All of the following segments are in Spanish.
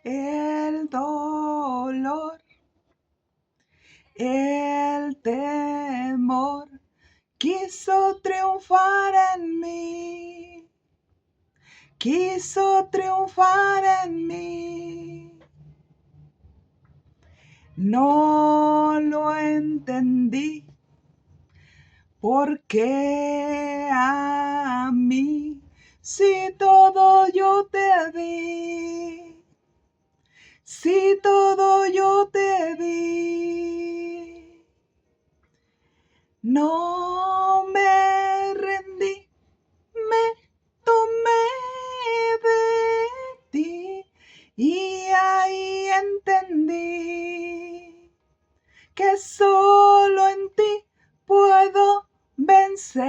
el dolor, el temor quiso triunfar en mí, quiso triunfar en mí. No lo entendí, porque a mí, si todo yo te di, si todo yo te di, no me rendí, me tomé de ti y ahí entendí que solo en ti puedo vencer.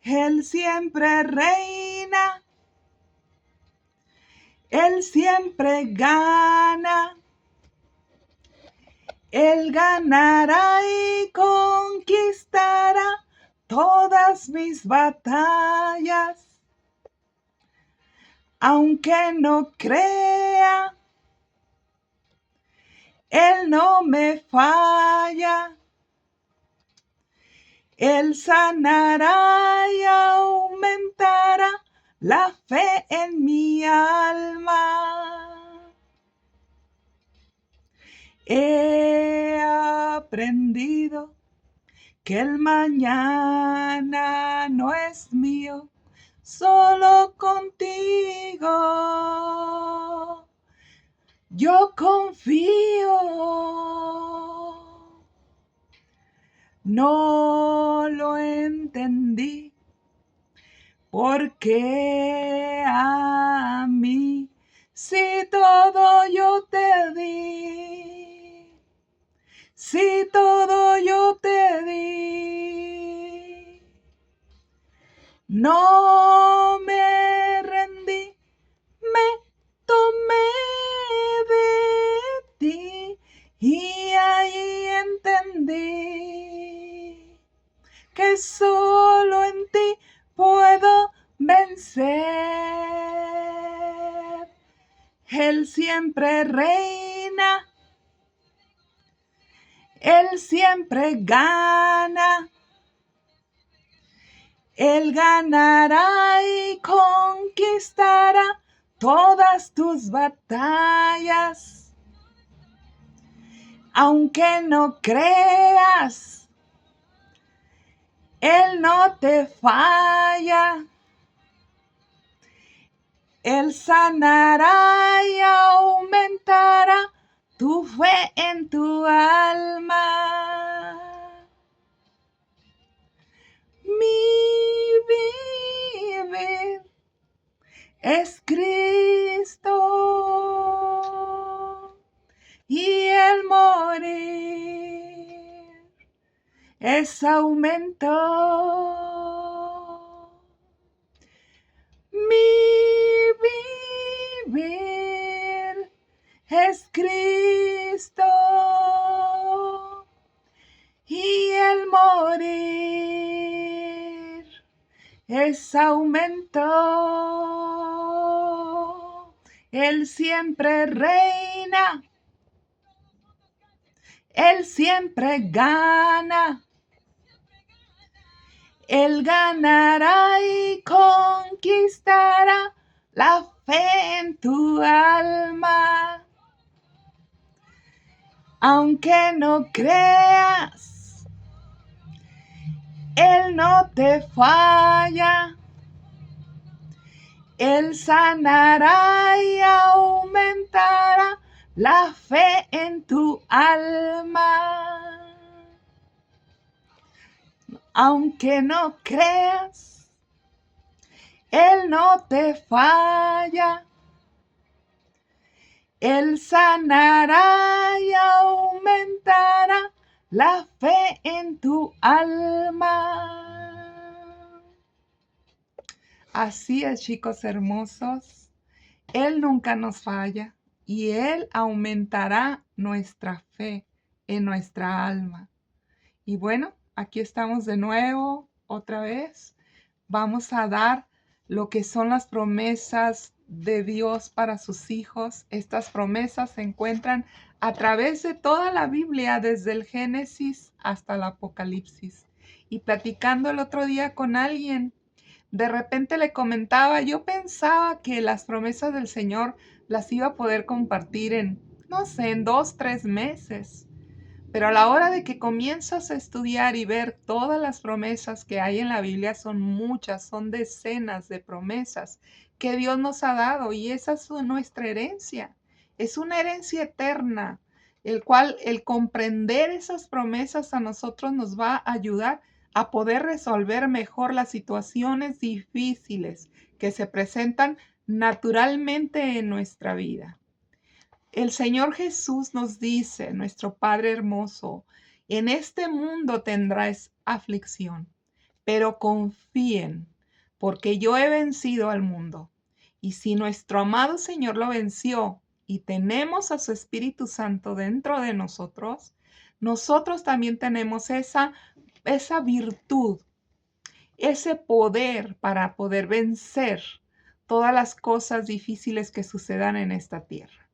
Él siempre reina, Él siempre gana, Él ganará y conquistará todas mis batallas. Aunque no crea, Él no me falla. Él sanará y aumentará la fe en mi alma. He aprendido que el mañana no es mío, solo contigo yo confío. No lo entendí, porque a mí, si todo yo te di, si todo yo te di, no me rendí, me tomé de ti y ahí entendí que solo en ti puedo vencer. Él siempre reina, Él siempre gana, Él ganará y conquistará todas tus batallas. Aunque no creas, Él no te falla. Él sanará y aumentará tu fe en tu alma. Mi vivir es Cristo y el morir es aumento. Mi vivir es Cristo y el morir es aumento. Él siempre reina, Él siempre gana. Él ganará y conquistará la fe en tu alma. Aunque no creas, Él no te falla. Él sanará y aumentará la fe en tu alma. Aunque no creas, Él no te falla. Él sanará y aumentará la fe en tu alma. Así es, chicos hermosos. Él nunca nos falla y Él aumentará nuestra fe en nuestra alma. Y bueno, aquí estamos de nuevo, otra vez. Vamos a dar lo que son las promesas de Dios para sus hijos. Estas promesas se encuentran a través de toda la Biblia, desde el Génesis hasta el Apocalipsis. Y platicando el otro día con alguien, de repente le comentaba, yo pensaba que las promesas del Señor las iba a poder compartir en, no sé, en 2, 3 meses. Pero a la hora de que comienzas a estudiar y ver todas las promesas que hay en la Biblia, son muchas, son decenas de promesas que Dios nos ha dado, y esa es nuestra herencia. Es una herencia eterna, el cual el comprender esas promesas a nosotros nos va a ayudar a poder resolver mejor las situaciones difíciles que se presentan naturalmente en nuestra vida. El Señor Jesús nos dice, nuestro Padre hermoso, en este mundo tendrás aflicción, pero confíen, porque yo he vencido al mundo. Y si nuestro amado Señor lo venció y tenemos a su Espíritu Santo dentro de nosotros, nosotros también tenemos esa virtud, ese poder para poder vencer todas las cosas difíciles que sucedan en esta tierra.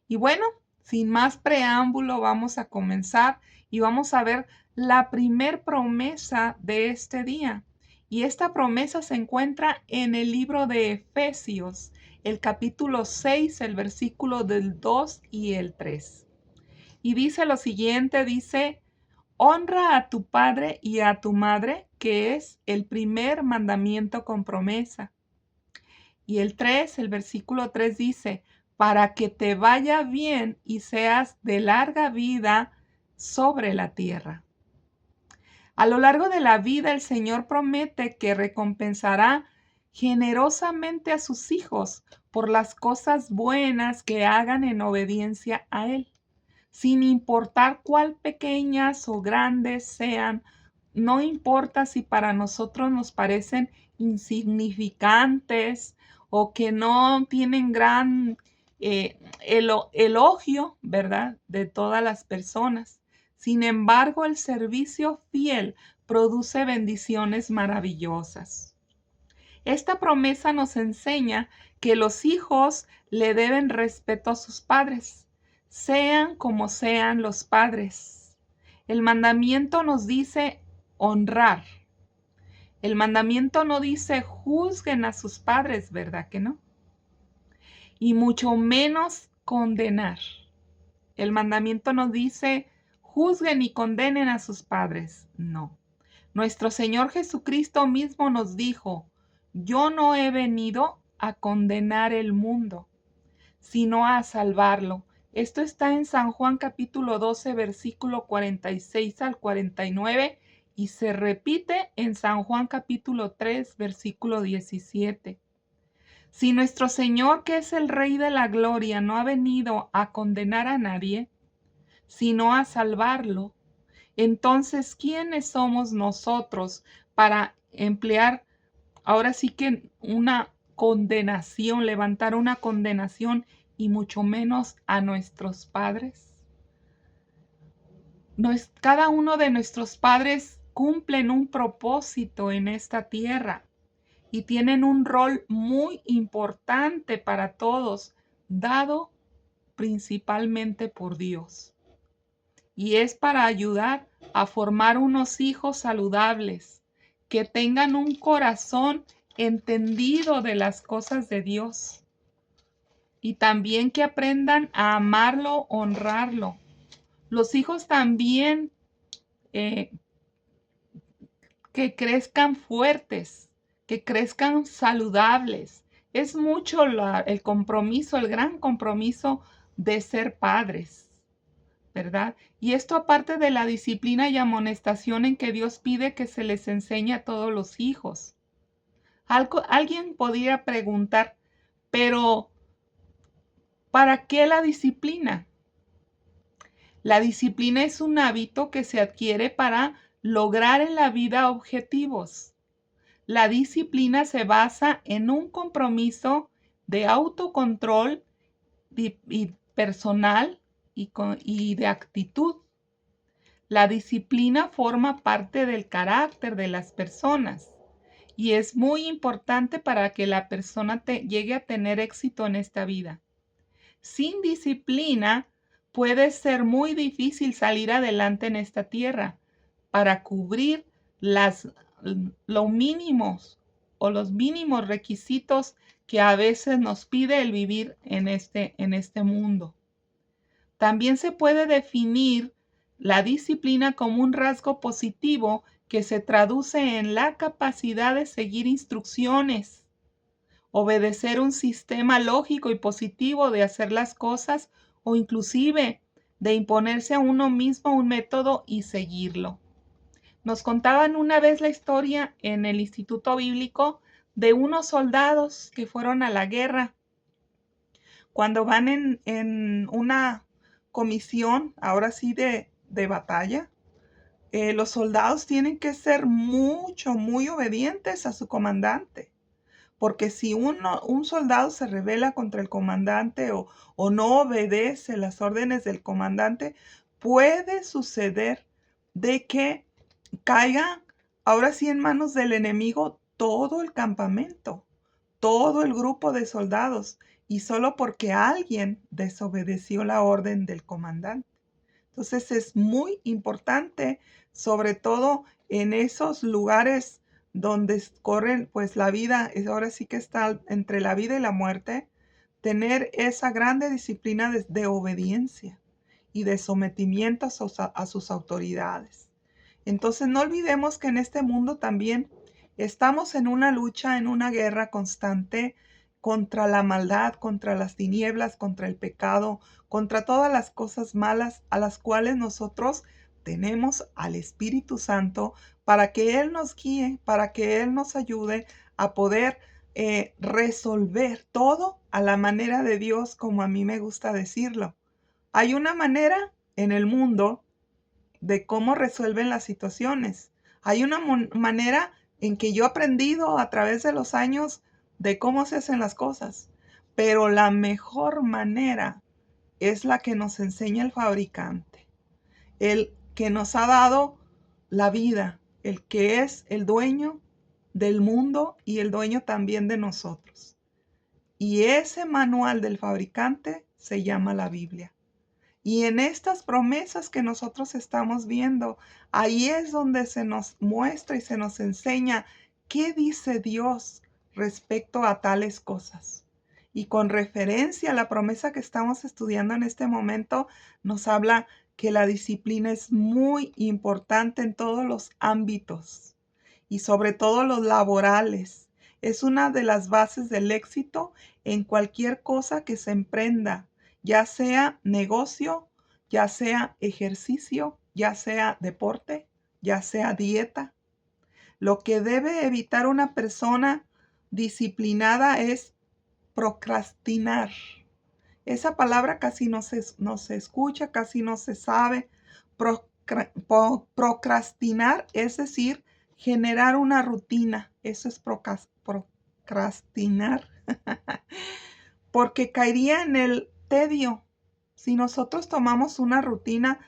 Y bueno, sin más preámbulo, vamos a comenzar y vamos a ver la primer promesa de este día. Y esta promesa se encuentra en el libro de Efesios, el capítulo 6, el versículo del 2 y el 3. Y dice lo siguiente, dice: honra a tu padre y a tu madre, que es el primer mandamiento con promesa. Y el versículo 3 dice: para que te vaya bien y seas de larga vida sobre la tierra. A lo largo de la vida, el Señor promete que recompensará generosamente a sus hijos por las cosas buenas que hagan en obediencia a Él, sin importar cuán pequeñas o grandes sean. No importa si para nosotros nos parecen insignificantes o que no tienen gran elogio, ¿verdad?, de todas las personas. Sin embargo, el servicio fiel produce bendiciones maravillosas. Esta promesa nos enseña que los hijos le deben respeto a sus padres, sean como sean los padres. El mandamiento nos dice honrar. El mandamiento no dice juzguen a sus padres, ¿verdad que no? Y mucho menos condenar. El mandamiento nos dice juzguen y condenen a sus padres. No. Nuestro Señor Jesucristo mismo nos dijo: yo no he venido a condenar el mundo, sino a salvarlo. Esto está en San Juan capítulo 12, versículo 46 al 49, y se repite en San Juan capítulo 3, versículo 17. Si nuestro Señor, que es el Rey de la Gloria, no ha venido a condenar a nadie, sino a salvarlo, entonces, ¿quiénes somos nosotros para emplear ahora sí que una condenación, levantar una condenación, y mucho menos a nuestros padres? Cada uno de nuestros padres cumplen un propósito en esta tierra y tienen un rol muy importante para todos, dado principalmente por Dios. Y es para ayudar a formar unos hijos saludables, que tengan un corazón entendido de las cosas de Dios. Y también que aprendan a amarlo, honrarlo. Los hijos también que crezcan fuertes, que crezcan saludables. Es mucho el compromiso, el gran compromiso de ser padres, ¿verdad? Y esto aparte de la disciplina y amonestación en que Dios pide que se les enseñe a todos los hijos. Alguien podría preguntar, pero ¿para qué la disciplina? La disciplina es un hábito que se adquiere para lograr en la vida objetivos. La disciplina se basa en un compromiso de autocontrol y personal y de actitud. La disciplina forma parte del carácter de las personas y es muy importante para que la persona llegue a tener éxito en esta vida. Sin disciplina puede ser muy difícil salir adelante en esta tierra para cubrir las, lo mínimos o los mínimos requisitos que a veces nos pide el vivir en este mundo. También se puede definir la disciplina como un rasgo positivo que se traduce en la capacidad de seguir instrucciones, obedecer un sistema lógico y positivo de hacer las cosas o inclusive de imponerse a uno mismo un método y seguirlo. Nos contaban una vez la historia en el Instituto Bíblico de unos soldados que fueron a la guerra. Cuando van en una comisión, ahora sí, de batalla, los soldados tienen que ser muy obedientes a su comandante. Porque si un soldado se rebela contra el comandante o no obedece las órdenes del comandante, puede suceder de que caiga ahora sí en manos del enemigo todo el campamento, todo el grupo de soldados, y solo porque alguien desobedeció la orden del comandante. Entonces es muy importante, sobre todo en esos lugares donde corren, pues la vida, ahora sí que está entre la vida y la muerte, tener esa grande disciplina de obediencia y de sometimiento a sus autoridades. Entonces no olvidemos que en este mundo también estamos en una lucha, en una guerra constante contra la maldad, contra las tinieblas, contra el pecado, contra todas las cosas malas a las cuales nosotros tenemos al Espíritu Santo para que Él nos guíe, para que Él nos ayude a poder resolver todo a la manera de Dios, como a mí me gusta decirlo. Hay una manera en el mundo de cómo resuelven las situaciones. Hay una manera en que yo he aprendido a través de los años de cómo se hacen las cosas, pero la mejor manera es la que nos enseña el fabricante, el que nos ha dado la vida, el que es el dueño del mundo y el dueño también de nosotros. Y ese manual del fabricante se llama la Biblia. Y en estas promesas que nosotros estamos viendo, ahí es donde se nos muestra y se nos enseña qué dice Dios respecto a tales cosas. Y con referencia a la promesa que estamos estudiando en este momento, nos habla que la disciplina es muy importante en todos los ámbitos y sobre todo los laborales. Es una de las bases del éxito en cualquier cosa que se emprenda, ya sea negocio, ya sea ejercicio, ya sea deporte, ya sea dieta. Lo que debe evitar una persona disciplinada es procrastinar. Esa palabra casi no se escucha, casi no se sabe. Procrastinar es decir, generar una rutina. Eso es procrastinar. Porque caería en el tedio. Si nosotros tomamos una rutina,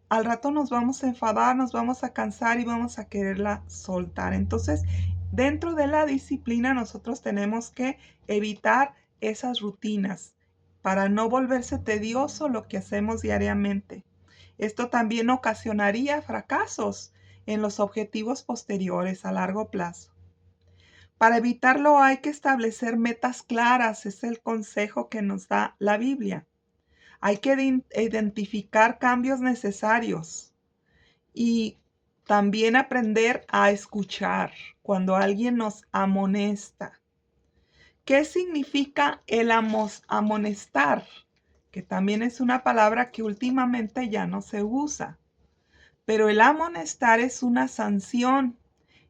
al rato nos vamos a enfadar, nos vamos a cansar y vamos a quererla soltar. Entonces, dentro de la disciplina, nosotros tenemos que evitar esas rutinas para no volverse tedioso lo que hacemos diariamente. Esto también ocasionaría fracasos en los objetivos posteriores a largo plazo. Para evitarlo hay que establecer metas claras, es el consejo que nos da la Biblia. Hay que identificar cambios necesarios y también aprender a escuchar cuando alguien nos amonesta. ¿Qué significa el amonestar? Que también es una palabra que últimamente ya no se usa. Pero el amonestar es una sanción,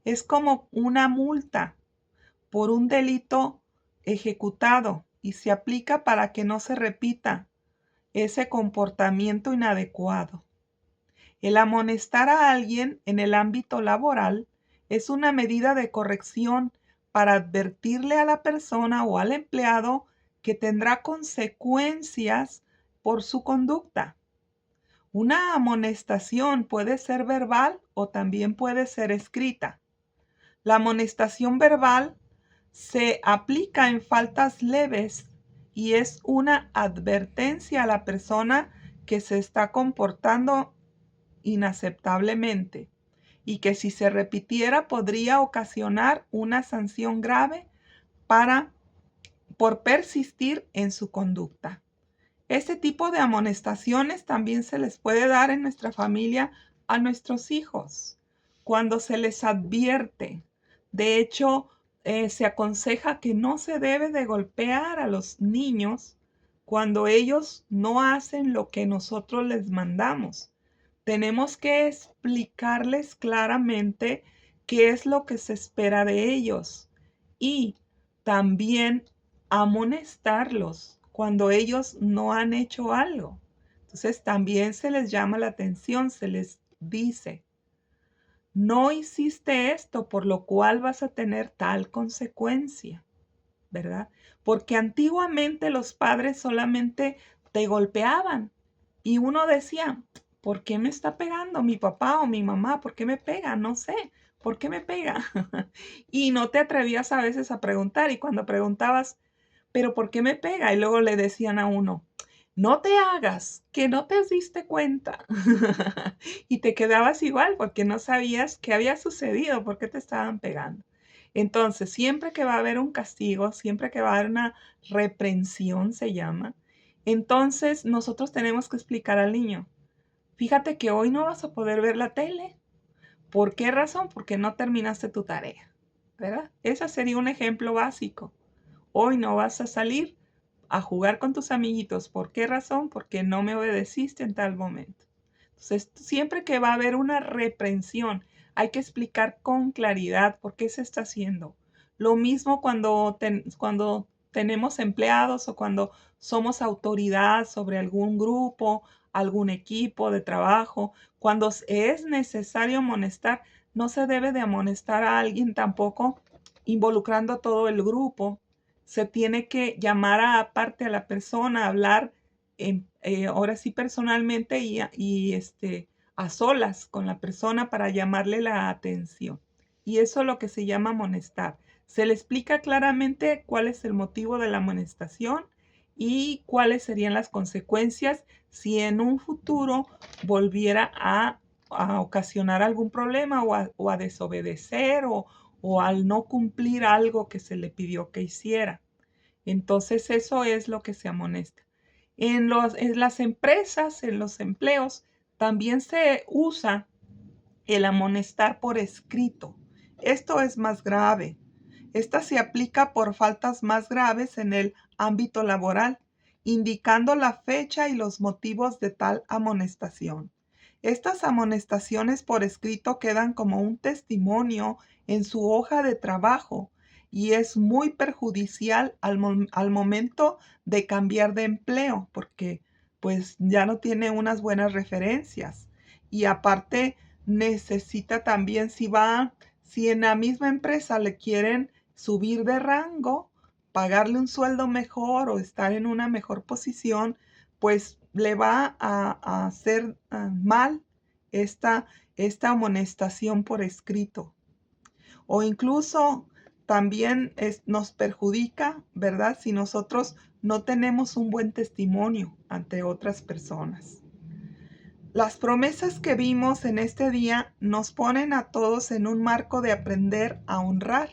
es como una multa por un delito ejecutado y se aplica para que no se repita ese comportamiento inadecuado. El amonestar a alguien en el ámbito laboral es una medida de corrección para advertirle a la persona o al empleado que tendrá consecuencias por su conducta. Una amonestación puede ser verbal o también puede ser escrita. La amonestación verbal se aplica en faltas leves y es una advertencia a la persona que se está comportando inaceptablemente y que si se repitiera podría ocasionar una sanción grave por persistir en su conducta. Este tipo de amonestaciones también se les puede dar en nuestra familia a nuestros hijos cuando se les advierte. De hecho, se aconseja que no se debe de golpear a los niños cuando ellos no hacen lo que nosotros les mandamos. Tenemos que explicarles claramente qué es lo que se espera de ellos y también amonestarlos cuando ellos no han hecho algo. Entonces también se les llama la atención, se les dice, no hiciste esto, por lo cual vas a tener tal consecuencia, ¿verdad? Porque antiguamente los padres solamente te golpeaban y uno decía, ¿por qué me está pegando mi papá o mi mamá? ¿Por qué me pega? No sé, ¿por qué me pega? Y no te atrevías a veces a preguntar y cuando preguntabas, ¿pero por qué me pega? Y luego le decían a uno, no te hagas, que no te diste cuenta. Y te quedabas igual porque no sabías qué había sucedido, por qué te estaban pegando. Entonces, siempre que va a haber un castigo, siempre que va a haber una reprensión, se llama, entonces nosotros tenemos que explicar al niño, fíjate que hoy no vas a poder ver la tele. ¿Por qué razón? Porque no terminaste tu tarea, ¿verdad? Ese sería un ejemplo básico. Hoy no vas a salir a jugar con tus amiguitos. ¿Por qué razón? Porque no me obedeciste en tal momento. Entonces, siempre que va a haber una reprensión, hay que explicar con claridad por qué se está haciendo. Lo mismo cuando tenemos empleados o cuando somos autoridad sobre algún grupo, algún equipo de trabajo. Cuando es necesario amonestar, no se debe de amonestar a alguien tampoco involucrando a todo el grupo. Se tiene que llamar aparte a la persona, hablar ahora sí personalmente a solas con la persona para llamarle la atención. Y eso es lo que se llama amonestar. Se le explica claramente cuál es el motivo de la amonestación y cuáles serían las consecuencias si en un futuro volviera a ocasionar algún problema o a desobedecer o al no cumplir algo que se le pidió que hiciera. Entonces eso es lo que se amonesta. En las empresas, en los empleos, también se usa el amonestar por escrito. Esto es más grave. Esta se aplica por faltas más graves en el ámbito laboral, indicando la fecha y los motivos de tal amonestación. Estas amonestaciones por escrito quedan como un testimonio en su hoja de trabajo y es muy perjudicial al momento de cambiar de empleo porque pues ya no tiene unas buenas referencias y aparte necesita también si en la misma empresa le quieren subir de rango, pagarle un sueldo mejor o estar en una mejor posición, pues le va a hacer mal esta, esta amonestación por escrito. O incluso también nos perjudica, ¿verdad? Si nosotros no tenemos un buen testimonio ante otras personas. Las promesas que vimos en este día nos ponen a todos en un marco de aprender a honrar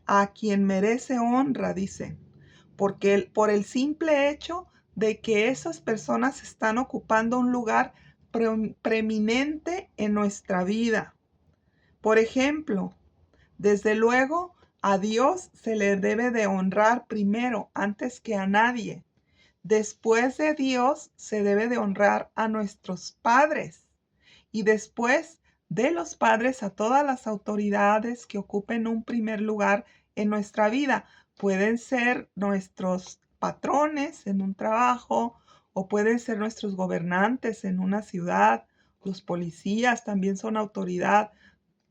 a quien merece honra, dice, porque por el simple hecho de que esas personas están ocupando un lugar preeminente en nuestra vida. Por ejemplo, desde luego, a Dios se le debe de honrar primero, antes que a nadie. Después de Dios se debe de honrar a nuestros padres y después de los padres a todas las autoridades que ocupen un primer lugar en nuestra vida. Pueden ser nuestros patrones en un trabajo o pueden ser nuestros gobernantes en una ciudad. Los policías también son autoridad.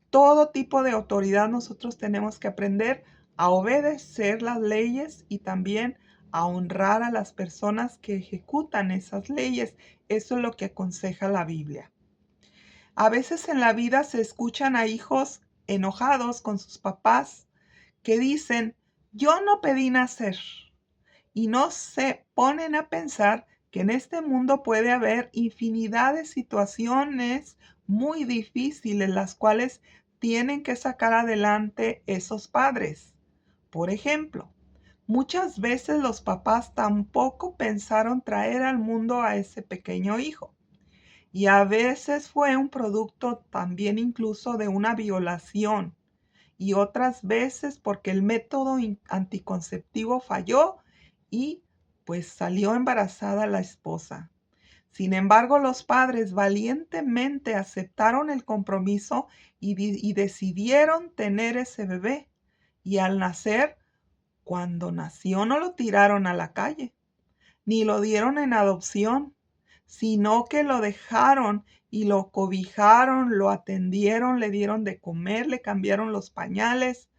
Todo tipo de autoridad nosotros tenemos que aprender a obedecer las leyes y también a honrar a las personas que ejecutan esas leyes. Eso es lo que aconseja la Biblia. A veces en la vida se escuchan a hijos enojados con sus papás que dicen, yo no pedí nacer, y no se ponen a pensar que en este mundo puede haber infinidad de situaciones muy difíciles, las cuales tienen que sacar adelante esos padres. Por ejemplo, muchas veces los papás tampoco pensaron traer al mundo a ese pequeño hijo. Y a veces fue un producto también incluso de una violación. Y otras veces porque el método anticonceptivo falló y pues salió embarazada la esposa. Sin embargo, los padres valientemente aceptaron el compromiso y decidieron tener ese bebé. Y al nacer, cuando nació, no lo tiraron a la calle, ni lo dieron en adopción, sino que lo dejaron y lo cobijaron, lo atendieron, le dieron de comer, le cambiaron los pañales.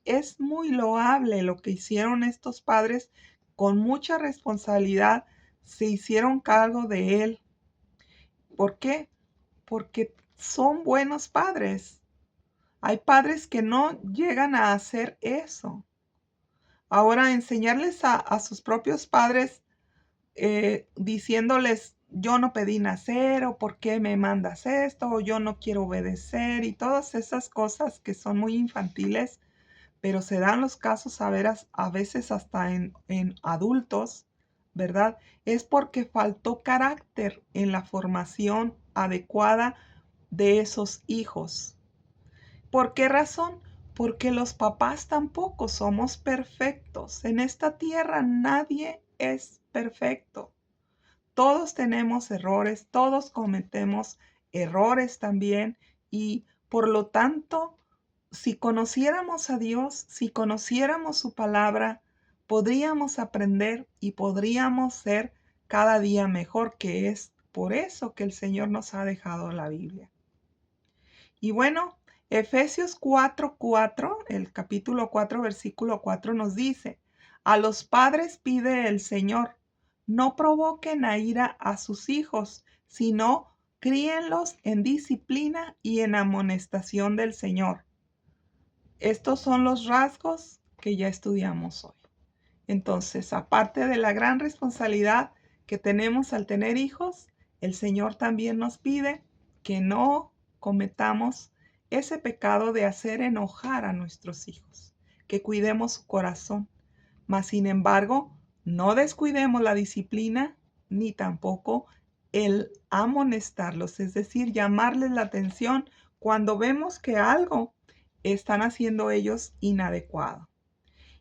Es muy loable lo que hicieron estos padres con mucha responsabilidad, se hicieron cargo de él. ¿Por qué? Porque son buenos padres. Hay padres que no llegan a hacer eso. Ahora, enseñarles a sus propios padres diciéndoles, yo no pedí nacer, o por qué me mandas esto, o yo no quiero obedecer, y todas esas cosas que son muy infantiles, pero se dan los casos a veces hasta en adultos, ¿verdad? Es porque faltó carácter en la formación adecuada de esos hijos. ¿Por qué razón? Porque los papás tampoco somos perfectos. En esta tierra nadie es perfecto. Todos tenemos errores, todos cometemos errores también y por lo tanto, si conociéramos a Dios, si conociéramos su palabra, podríamos aprender y podríamos ser cada día mejor, que es por eso que el Señor nos ha dejado la Biblia. Y bueno, Efesios 4:4, el capítulo 4, versículo 4 nos dice, a los padres pide el Señor, no provoquen a ira a sus hijos, sino críenlos en disciplina y en amonestación del Señor. Estos son los rasgos que ya estudiamos hoy. Entonces, aparte de la gran responsabilidad que tenemos al tener hijos, el Señor también nos pide que no cometamos ese pecado de hacer enojar a nuestros hijos, que cuidemos su corazón. Mas, sin embargo, no descuidemos la disciplina ni tampoco el amonestarlos, es decir, llamarles la atención cuando vemos que algo están haciendo ellos inadecuado.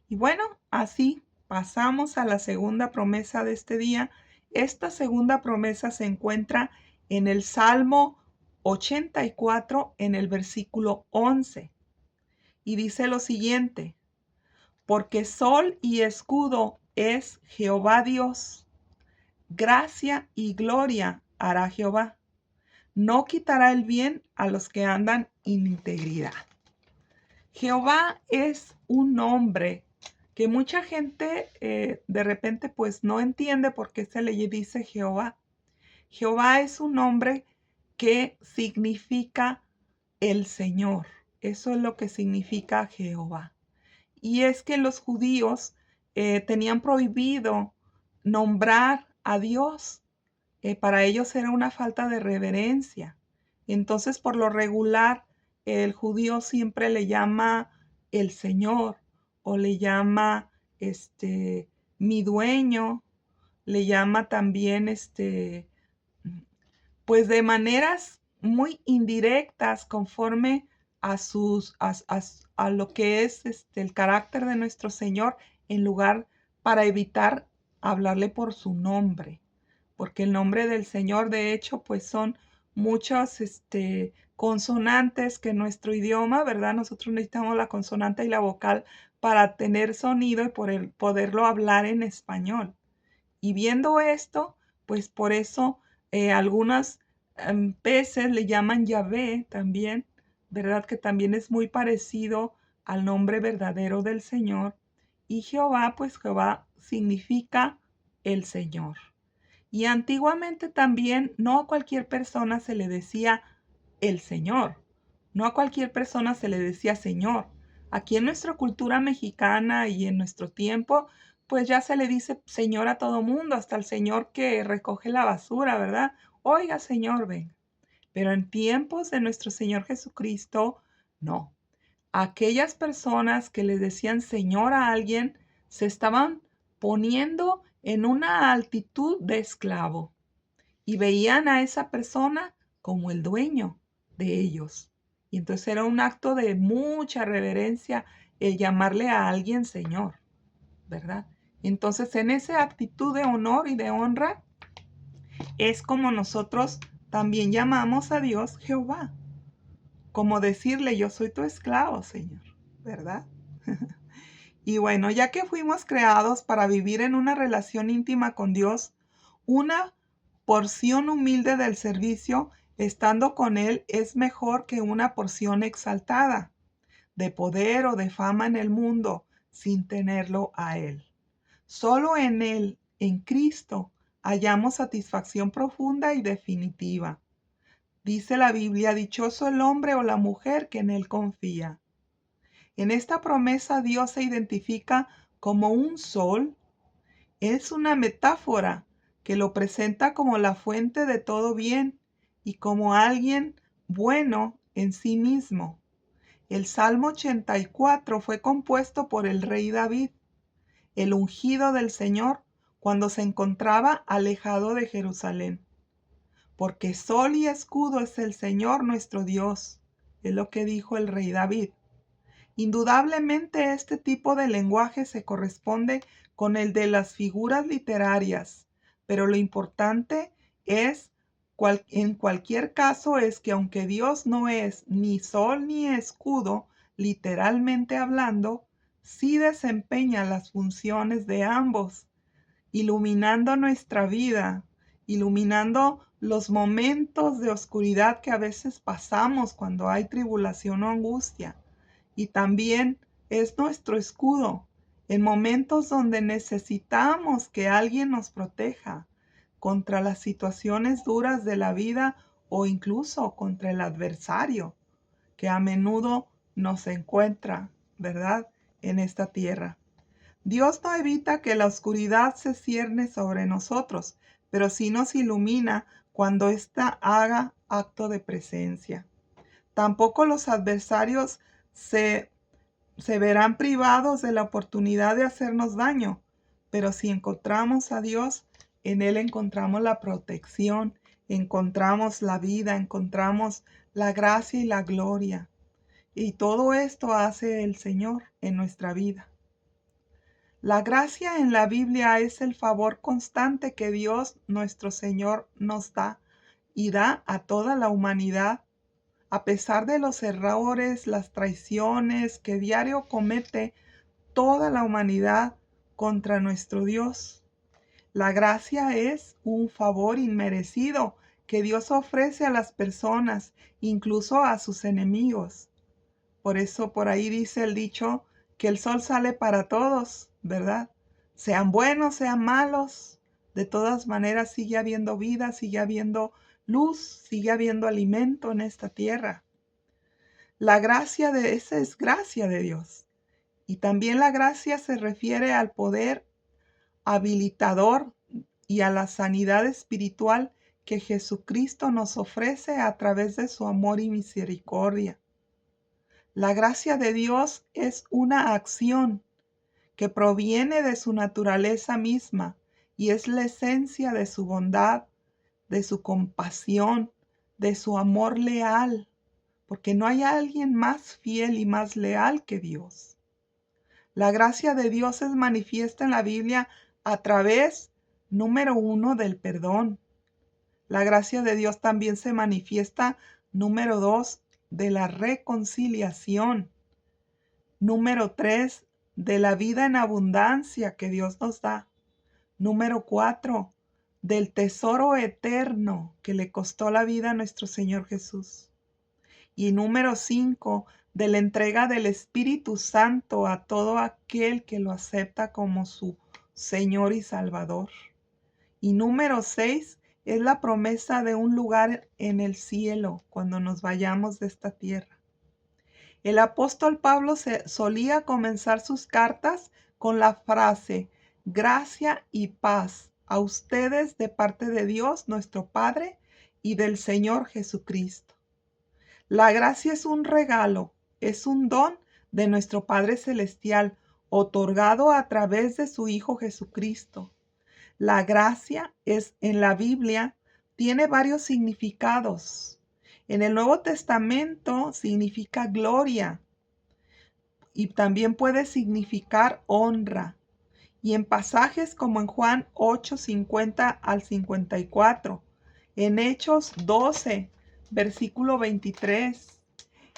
Y bueno, así pasamos a la segunda promesa de este día. Esta segunda promesa se encuentra en el Salmo 84, en el versículo 11. Y dice lo siguiente, porque sol y escudo es Jehová Dios, gracia y gloria hará Jehová. No quitará el bien a los que andan en integridad. Jehová es un nombre que mucha gente de repente pues no entiende por qué se le dice Jehová. Jehová es un nombre que significa el Señor. Eso es lo que significa Jehová. Y es que los judíos tenían prohibido nombrar a Dios. Para ellos era una falta de reverencia. Entonces, por lo regular, el judío siempre le llama el Señor o le llama mi dueño, le llama también pues de maneras muy indirectas conforme a a lo que es el carácter de nuestro Señor, en lugar para evitar hablarle por su nombre, porque el nombre del Señor, de hecho, pues son muchas consonantes que en nuestro idioma, ¿verdad? Nosotros necesitamos la consonante y la vocal para tener sonido y poderlo hablar en español. Y viendo esto, pues por eso algunas veces le llaman Yahvé también, ¿verdad? Que también es muy parecido al nombre verdadero del Señor. Y Jehová, pues Jehová significa el Señor. Y antiguamente también no a cualquier persona se le decía el Señor. No a cualquier persona se le decía Señor. Aquí en nuestra cultura mexicana y en nuestro tiempo, pues ya se le dice Señor a todo mundo, hasta el señor que recoge la basura, ¿verdad? Oiga, Señor, ven. Pero en tiempos de nuestro Señor Jesucristo, no. Aquellas personas que le decían Señor a alguien se estaban poniendo en una altitud de esclavo y veían a esa persona como el dueño de ellos. Y entonces era un acto de mucha reverencia el llamarle a alguien Señor, ¿verdad? Entonces en esa actitud de honor y de honra es como nosotros también llamamos a Dios Jehová, como decirle yo soy tu esclavo, Señor, ¿verdad? Y bueno, ya que fuimos creados para vivir en una relación íntima con Dios, una porción humilde del servicio, estando con Él, es mejor que una porción exaltada de poder o de fama en el mundo sin tenerlo a Él. Solo en Él, en Cristo, hallamos satisfacción profunda y definitiva. Dice la Biblia, dichoso el hombre o la mujer que en Él confía. En esta promesa Dios se identifica como un sol. Es una metáfora que lo presenta como la fuente de todo bien y como alguien bueno en sí mismo. El Salmo 84 fue compuesto por el rey David, el ungido del Señor, cuando se encontraba alejado de Jerusalén. Porque sol y escudo es el Señor nuestro Dios, es lo que dijo el rey David. Indudablemente este tipo de lenguaje se corresponde con el de las figuras literarias, pero lo importante es, en cualquier caso, es que aunque Dios no es ni sol ni escudo, literalmente hablando, sí desempeña las funciones de ambos, iluminando nuestra vida, iluminando los momentos de oscuridad que a veces pasamos cuando hay tribulación o angustia. Y también es nuestro escudo en momentos donde necesitamos que alguien nos proteja contra las situaciones duras de la vida o incluso contra el adversario que a menudo nos encuentra, ¿verdad?, en esta tierra. Dios no evita que la oscuridad se cierne sobre nosotros, pero sí nos ilumina cuando ésta haga acto de presencia. Tampoco los adversarios se verán privados de la oportunidad de hacernos daño, pero si encontramos a Dios, en Él encontramos la protección, encontramos la vida, encontramos la gracia y la gloria. Y todo esto hace el Señor en nuestra vida. La gracia en la Biblia es el favor constante que Dios nuestro Señor nos da y da a toda la humanidad, a pesar de los errores, las traiciones que diario comete toda la humanidad contra nuestro Dios. La gracia es un favor inmerecido que Dios ofrece a las personas, incluso a sus enemigos. Por eso por ahí dice el dicho que el sol sale para todos, ¿verdad? Sean buenos, sean malos, de todas maneras sigue habiendo vida, sigue habiendo luz, sigue habiendo alimento en esta tierra. La gracia de esa es gracia de Dios. Y también la gracia se refiere al poder habilitador y a la sanidad espiritual que Jesucristo nos ofrece a través de su amor y misericordia. La gracia de Dios es una acción que proviene de su naturaleza misma y es la esencia de su bondad, de su compasión, de su amor leal, porque no hay alguien más fiel y más leal que Dios. La gracia de Dios es manifiesta en la Biblia a través, número 1, del perdón. La gracia de Dios también se manifiesta, número 2, de la reconciliación. Número 3, de la vida en abundancia que Dios nos da. Número 4, del tesoro eterno que le costó la vida a nuestro Señor Jesús. Y número 5, de la entrega del Espíritu Santo a todo aquel que lo acepta como su Señor y Salvador. Y número 6, es la promesa de un lugar en el cielo cuando nos vayamos de esta tierra. El apóstol Pablo solía comenzar sus cartas con la frase: gracia y paz a ustedes de parte de Dios nuestro Padre y del Señor Jesucristo. La gracia es un regalo, es un don de nuestro Padre Celestial, otorgado a través de su Hijo Jesucristo. La gracia en la Biblia tiene varios significados. En el Nuevo Testamento significa gloria y también puede significar honra. Y en pasajes como en Juan 8:50 al 54, en Hechos 12, versículo 23,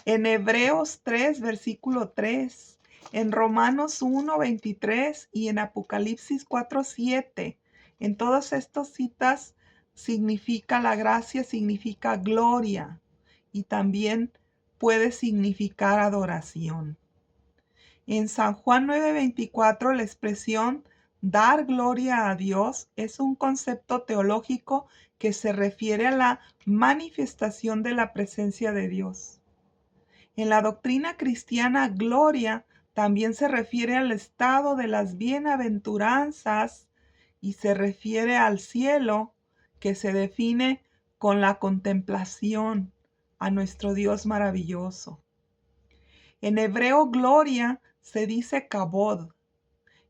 en Hebreos 3, versículo 3, en Romanos 1, 23 y en Apocalipsis 4, 7. En todas estas citas significa la gracia, significa gloria y también puede significar adoración. En San Juan 9:24, la expresión dar gloria a Dios es un concepto teológico que se refiere a la manifestación de la presencia de Dios. En la doctrina cristiana, gloria también se refiere al estado de las bienaventuranzas y se refiere al cielo, que se define con la contemplación a nuestro Dios maravilloso. En hebreo, gloria se dice kabod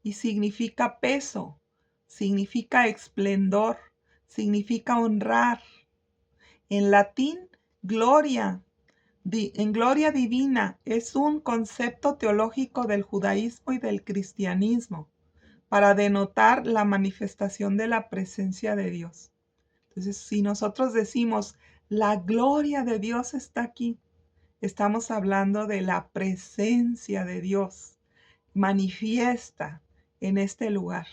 y significa peso, significa esplendor, significa honrar. En latín, gloria en gloria divina es un concepto teológico del judaísmo y del cristianismo para denotar la manifestación de la presencia de Dios. Entonces, si nosotros decimos la gloria de Dios está aquí, estamos hablando de la presencia de Dios manifiesta en este lugar.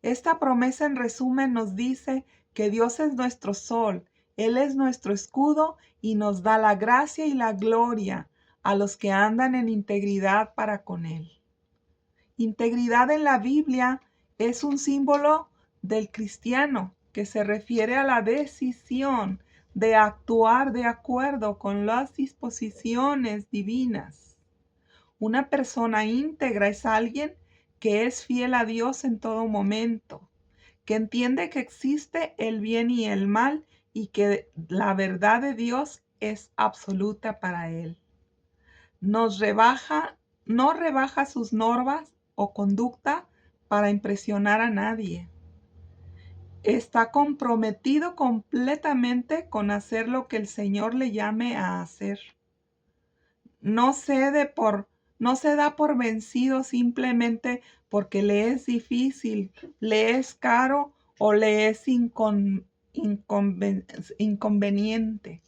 Esta promesa, en resumen, nos dice que Dios es nuestro sol, Él es nuestro escudo y nos da la gracia y la gloria a los que andan en integridad para con Él. Integridad en la Biblia es un símbolo del cristiano que se refiere a la decisión de actuar de acuerdo con las disposiciones divinas. Una persona íntegra es alguien que es fiel a Dios en todo momento, que entiende que existe el bien y el mal y que la verdad de Dios es absoluta para él. No rebaja sus normas o conducta para impresionar a nadie. Está comprometido completamente con hacer lo que el Señor le llame a hacer. No se da por vencido simplemente porque le es difícil, le es caro o le es inconveniente.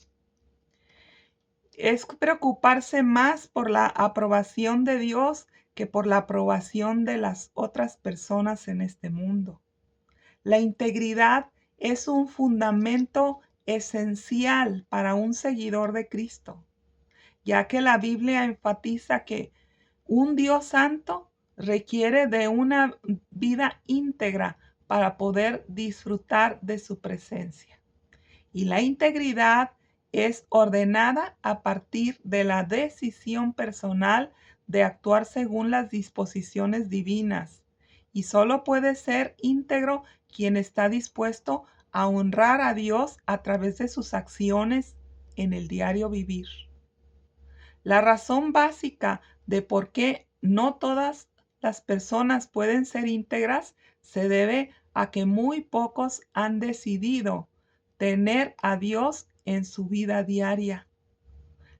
Es preocuparse más por la aprobación de Dios que por la aprobación de las otras personas en este mundo. La integridad es un fundamento esencial para un seguidor de Cristo, ya que la Biblia enfatiza que un Dios santo requiere de una vida íntegra para poder disfrutar de su presencia. Y la integridad es ordenada a partir de la decisión personal de actuar según las disposiciones divinas. Y solo puede ser íntegro quien está dispuesto a honrar a Dios a través de sus acciones en el diario vivir. La razón básica de por qué no todas las personas pueden ser íntegras se debe a que muy pocos han decidido tener a Dios en su vida diaria.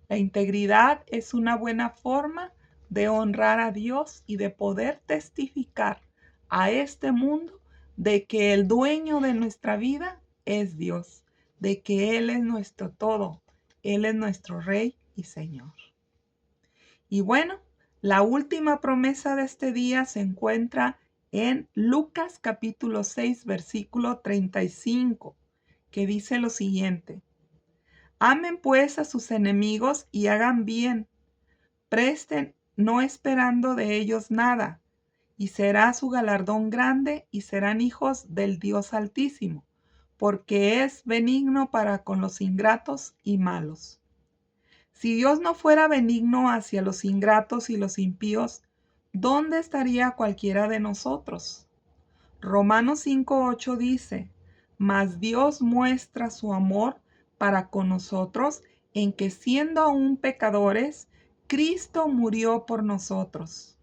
La integridad es una buena forma de honrar a Dios y de poder testificar a este mundo de que el dueño de nuestra vida es Dios, de que Él es nuestro todo, Él es nuestro Rey y Señor. Y bueno, la última promesa de este día se encuentra en Lucas capítulo 6, versículo 35, que dice lo siguiente: amen pues a sus enemigos y hagan bien, presten no esperando de ellos nada, y será su galardón grande y serán hijos del Dios Altísimo, porque es benigno para con los ingratos y malos. Si Dios no fuera benigno hacia los ingratos y los impíos, ¿dónde estaría cualquiera de nosotros? Romanos 5:8 dice, mas Dios muestra su amor para con nosotros en que siendo aún pecadores, Cristo murió por nosotros.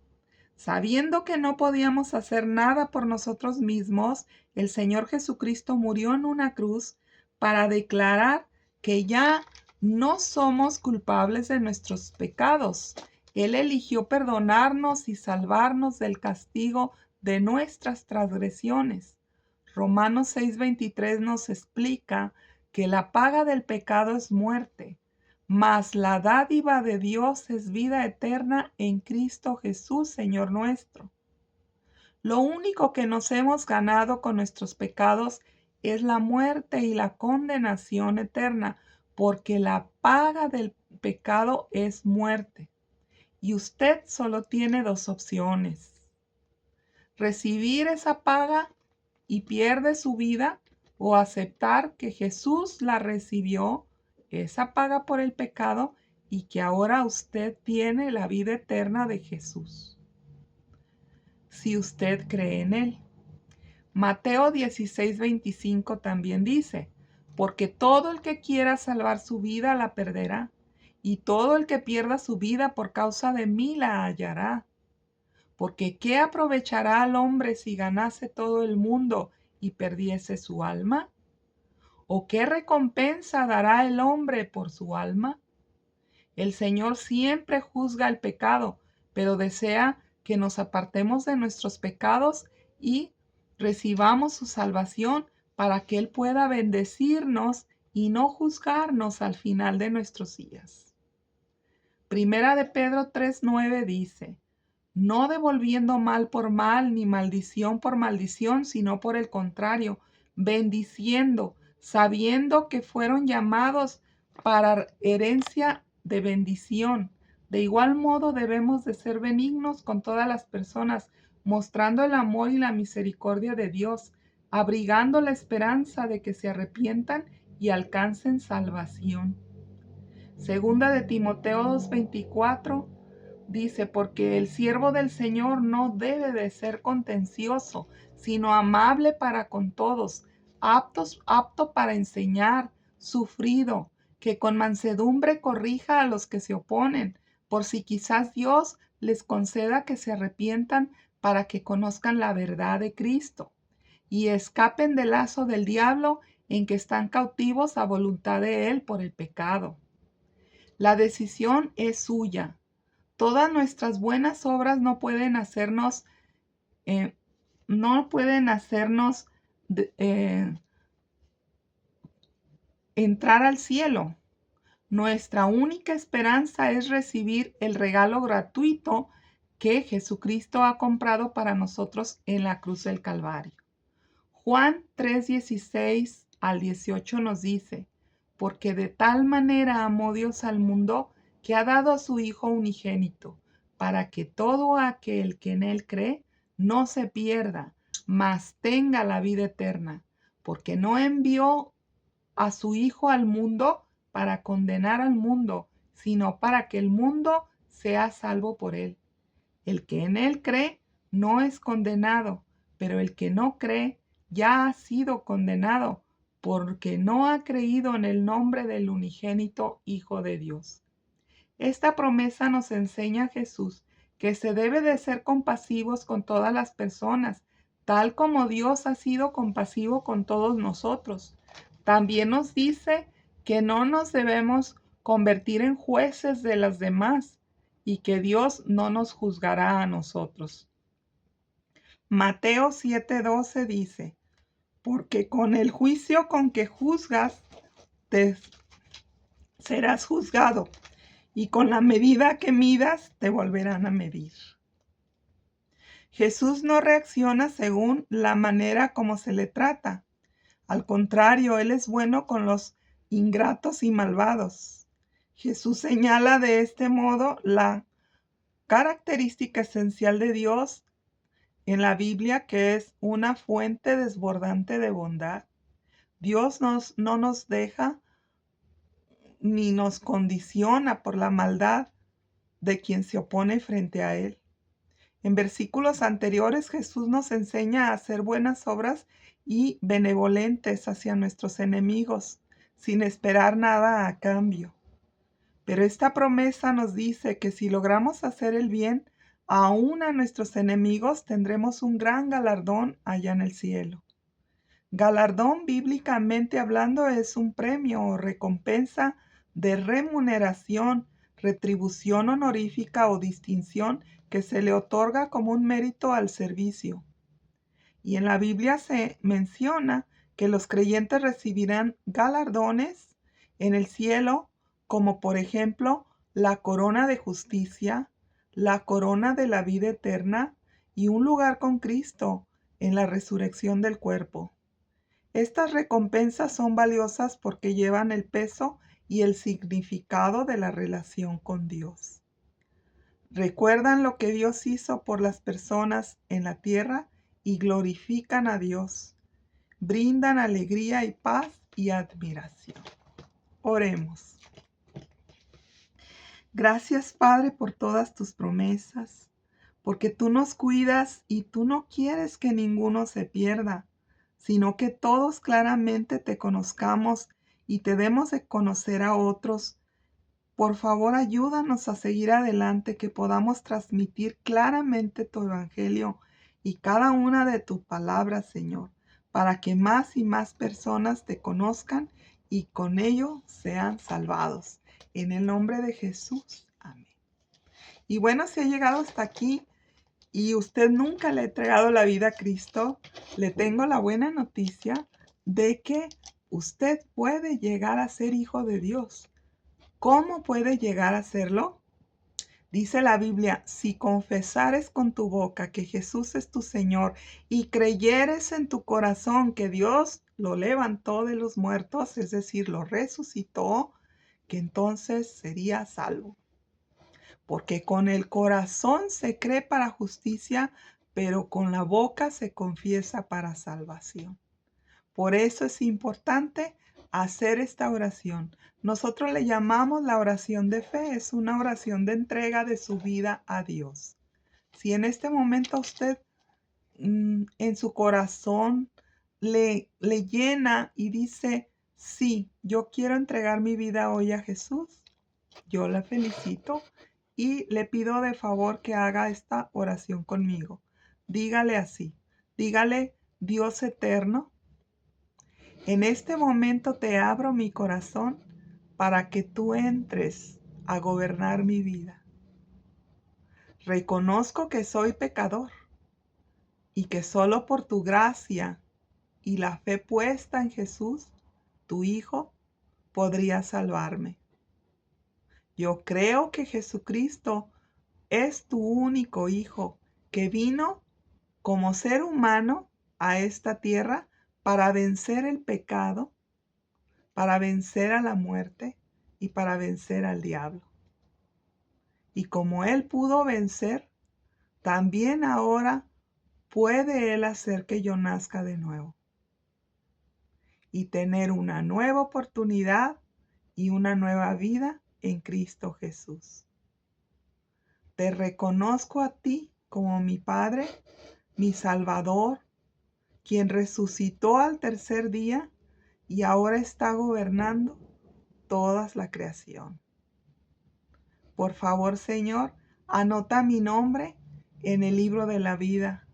Sabiendo que no podíamos hacer nada por nosotros mismos, el Señor Jesucristo murió en una cruz para declarar que ya no somos culpables de nuestros pecados. Él eligió perdonarnos y salvarnos del castigo de nuestras transgresiones. Romanos 6:23 nos explica que la paga del pecado es muerte, mas la dádiva de Dios es vida eterna en Cristo Jesús, Señor nuestro. Lo único que nos hemos ganado con nuestros pecados es la muerte y la condenación eterna, porque la paga del pecado es muerte. Y usted solo tiene dos opciones: recibir esa paga y pierde su vida, o aceptar que Jesús la recibió, esa paga por el pecado, y que ahora usted tiene la vida eterna de Jesús, si usted cree en Él. Mateo 16:25 también dice, porque todo el que quiera salvar su vida la perderá, y todo el que pierda su vida por causa de mí la hallará. Porque ¿qué aprovechará al hombre si ganase todo el mundo y perdiese su alma? ¿O qué recompensa dará el hombre por su alma? El Señor siempre juzga el pecado, pero desea que nos apartemos de nuestros pecados y recibamos su salvación para que Él pueda bendecirnos y no juzgarnos al final de nuestros días. Primera de Pedro 3:9 dice, no devolviendo mal por mal ni maldición por maldición, sino por el contrario, bendiciendo, sabiendo que fueron llamados para herencia de bendición. De igual modo debemos de ser benignos con todas las personas, mostrando el amor y la misericordia de Dios, abrigando la esperanza de que se arrepientan y alcancen salvación. Segunda de Timoteo 2:24 dice, porque el siervo del Señor no debe de ser contencioso, sino amable para con todos, apto para enseñar, sufrido, que con mansedumbre corrija a los que se oponen, por si quizás Dios les conceda que se arrepientan para que conozcan la verdad de Cristo y escapen del lazo del diablo en que están cautivos a voluntad de Él por el pecado. La decisión es suya. Todas nuestras buenas obras no pueden hacernos eh, entrar al cielo. Nuestra única esperanza es recibir el regalo gratuito que Jesucristo ha comprado para nosotros en la cruz del Calvario. Juan 3:16 al 18 nos dice, porque de tal manera amó Dios al mundo que ha dado a su Hijo unigénito, para que todo aquel que en Él cree no se pierda, mas tenga la vida eterna, porque no envió a su Hijo al mundo para condenar al mundo, sino para que el mundo sea salvo por Él. El que en Él cree no es condenado, pero el que no cree ya ha sido condenado, porque no ha creído en el nombre del unigénito Hijo de Dios. Esta promesa nos enseña a Jesús que se debe de ser compasivos con todas las personas, tal como Dios ha sido compasivo con todos nosotros. También nos dice que no nos debemos convertir en jueces de las demás y que Dios no nos juzgará a nosotros. Mateo 7:12 dice, porque con el juicio con que juzgas, te serás juzgado, y con la medida que midas, te volverán a medir. Jesús no reacciona según la manera como se le trata. Al contrario, Él es bueno con los ingratos y malvados. Jesús señala de este modo la característica esencial de Dios en la Biblia, que es una fuente desbordante de bondad. Dios no nos deja ni nos condiciona por la maldad de quien se opone frente a Él. En versículos anteriores, Jesús nos enseña a hacer buenas obras y benevolentes hacia nuestros enemigos, sin esperar nada a cambio. Pero esta promesa nos dice que si logramos hacer el bien, aún a nuestros enemigos tendremos un gran galardón allá en el cielo. Galardón, bíblicamente hablando, es un premio o recompensa de remuneración, retribución honorífica o distinción que se le otorga como un mérito al servicio. Y en la Biblia se menciona que los creyentes recibirán galardones en el cielo, como por ejemplo la corona de justicia, la corona de la vida eterna y un lugar con Cristo en la resurrección del cuerpo. Estas recompensas son valiosas porque llevan el peso y el significado de la relación con Dios. Recuerdan lo que Dios hizo por las personas en la tierra y glorifican a Dios. Brindan alegría y paz y admiración. Oremos. Gracias, Padre, por todas tus promesas, porque tú nos cuidas y tú no quieres que ninguno se pierda, sino que todos claramente te conozcamos y te demos de conocer a otros. Por favor, ayúdanos a seguir adelante, que podamos transmitir claramente tu evangelio y cada una de tus palabras, Señor, para que más y más personas te conozcan y con ello sean salvados. En el nombre de Jesús. Amén. Y bueno, si ha llegado hasta aquí y usted nunca le ha entregado la vida a Cristo, le tengo la buena noticia de que usted puede llegar a ser hijo de Dios. ¿Cómo puede llegar a serlo? Dice la Biblia, si confesares con tu boca que Jesús es tu Señor y creyeres en tu corazón que Dios lo levantó de los muertos, es decir, lo resucitó, que entonces sería salvo. Porque con el corazón se cree para justicia, pero con la boca se confiesa para salvación. Por eso es importante hacer esta oración. Nosotros le llamamos la oración de fe, es una oración de entrega de su vida a Dios. Si en este momento usted en su corazón le llena y dice, sí, yo quiero entregar mi vida hoy a Jesús, yo la felicito y le pido de favor que haga esta oración conmigo. Dígale así, dígale, Dios eterno, en este momento te abro mi corazón para que tú entres a gobernar mi vida. Reconozco que soy pecador y que solo por tu gracia y la fe puesta en Jesús, tu Hijo, podría salvarme. Yo creo que Jesucristo es tu único Hijo que vino como ser humano a esta tierra para vencer el pecado, para vencer a la muerte y para vencer al diablo. Y como Él pudo vencer, también ahora puede Él hacer que yo nazca de nuevo y tener una nueva oportunidad y una nueva vida en Cristo Jesús. Te reconozco a ti como mi Padre, mi Salvador, quien resucitó al tercer día y ahora está gobernando toda la creación. Por favor, Señor, anota mi nombre en el libro de la vida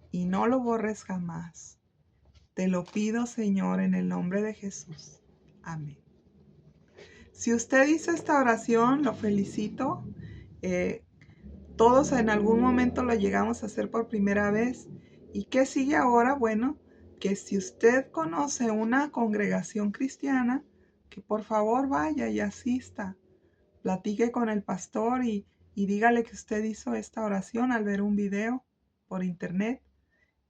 y no lo borres jamás. Te lo pido, Señor, en el nombre de Jesús. Amén. Si usted hizo esta oración, lo felicito. Todos en algún momento lo llegamos a hacer por primera vez. ¿Y qué sigue ahora? Bueno, que si usted conoce una congregación cristiana, que por favor vaya y asista. Platique con el pastor y dígale que usted hizo esta oración al ver un video por internet.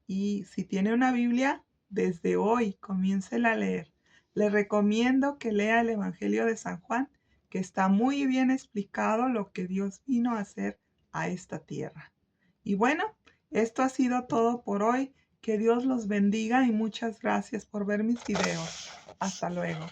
Y si tiene una Biblia, desde hoy comiéncela a leer. Le recomiendo que lea el Evangelio de San Juan, que está muy bien explicado lo que Dios vino a hacer a esta tierra. Y bueno, esto ha sido todo por hoy. Que Dios los bendiga y muchas gracias por ver mis videos. Hasta luego.